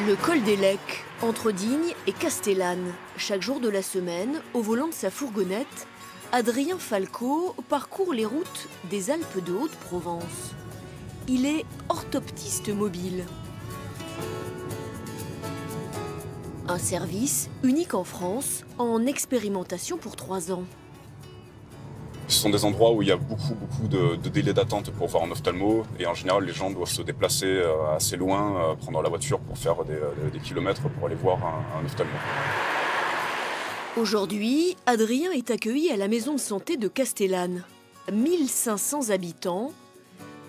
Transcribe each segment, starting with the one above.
Le col des Lecs, entre Digne et Castellane. Chaque jour de la semaine, au volant de sa fourgonnette, Adrien Falco parcourt les routes des Alpes de Haute-Provence. Il est orthoptiste mobile. Un service unique en France, en expérimentation pour 3 ans. Ce sont des endroits où il y a beaucoup de délais d'attente pour voir un ophtalmo et en général les gens doivent se déplacer assez loin, prendre la voiture pour faire des kilomètres pour aller voir un ophtalmo. Aujourd'hui, Adrien est accueilli à la maison de santé de Castellane. 1500 habitants.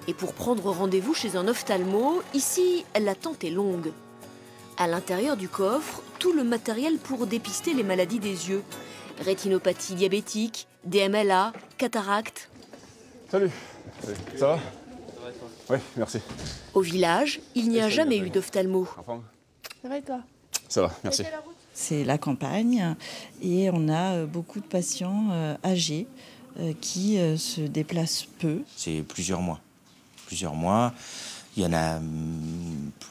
Et pour prendre rendez-vous chez un ophtalmo, ici, l'attente est longue. À l'intérieur du coffre, tout le matériel pour dépister les maladies des yeux. Rétinopathie diabétique, DMLA, cataracte. Salut, ça va? Oui, merci. Au village, il n'y a jamais eu d'ophtalmo. Ça va et toi? Ça va, merci. C'est la campagne et on a beaucoup de patients âgés qui se déplacent peu. C'est plusieurs mois. Il y en a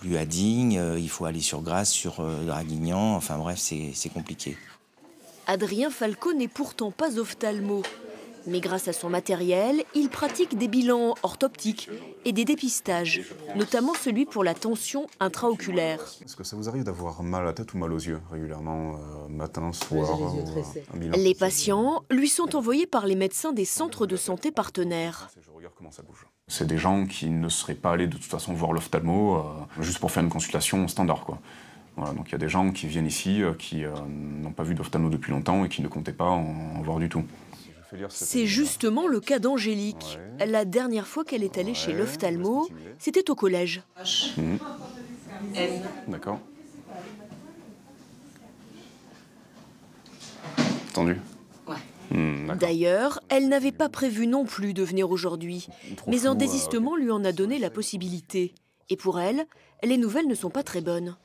plus à Digne, il faut aller sur Grasse, sur Draguignan, enfin bref, c'est compliqué. Adrien Falco n'est pourtant pas ophtalmo. Mais grâce à son matériel, il pratique des bilans orthoptiques et des dépistages, notamment celui pour la tension intraoculaire. Est-ce que ça vous arrive d'avoir mal à la tête ou mal aux yeux régulièrement, matin, soir un bilan? Les patients lui sont envoyés par les médecins des centres de santé partenaires. Je regarde comment ça bouge. C'est des gens qui ne seraient pas allés de toute façon voir l'ophtalmo juste pour faire une consultation standard, quoi. Voilà, donc il y a des gens qui viennent ici, qui n'ont pas vu d'ophtalmo depuis longtemps et qui ne comptaient pas en voir du tout. C'est justement le cas d'Angélique. Ouais. La dernière fois qu'elle est allée chez l'ophtalmo, c'était au collège. D'accord. Entendu. D'ailleurs, elle n'avait pas prévu non plus de venir aujourd'hui. Mais un désistement lui en a donné la possibilité. Et pour elle, les nouvelles ne sont pas très bonnes.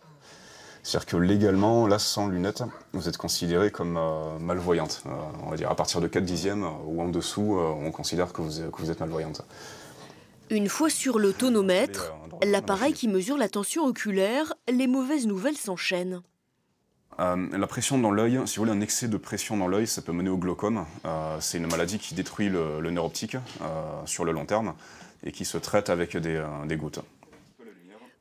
C'est-à-dire que légalement, là, sans lunettes, vous êtes considérée comme malvoyante. On va dire à partir de 4/10 ou en dessous, on considère que vous êtes malvoyante. Une fois sur le tonomètre, l'appareil qui mesure la tension oculaire, les mauvaises nouvelles s'enchaînent. La pression dans l'œil, si vous voulez, un excès de pression dans l'œil, ça peut mener au glaucome. C'est une maladie qui détruit le nerf optique sur le long terme et qui se traite avec des gouttes.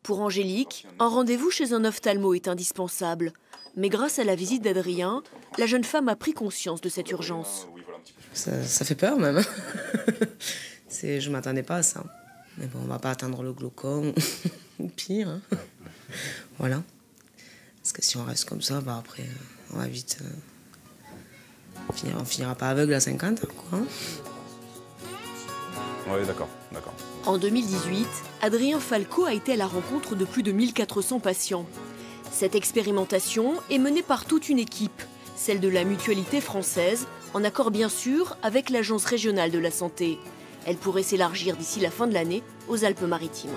Pour Angélique, un rendez-vous chez un ophtalmo est indispensable. Mais grâce à la visite d'Adrien, la jeune femme a pris conscience de cette urgence. Ça fait peur même. Je ne m'attendais pas à ça. Mais bon, on ne va pas atteindre le glaucome ou pire. Hein. Voilà. Parce que si on reste comme ça, après, on va vite... on finira pas aveugle à 50 ans, quoi. Oui, d'accord. En 2018, Adrien Falco a été à la rencontre de plus de 1400 patients. Cette expérimentation est menée par toute une équipe, celle de la Mutualité française, en accord bien sûr avec l'Agence régionale de la santé. Elle pourrait s'élargir d'ici la fin de l'année aux Alpes-Maritimes.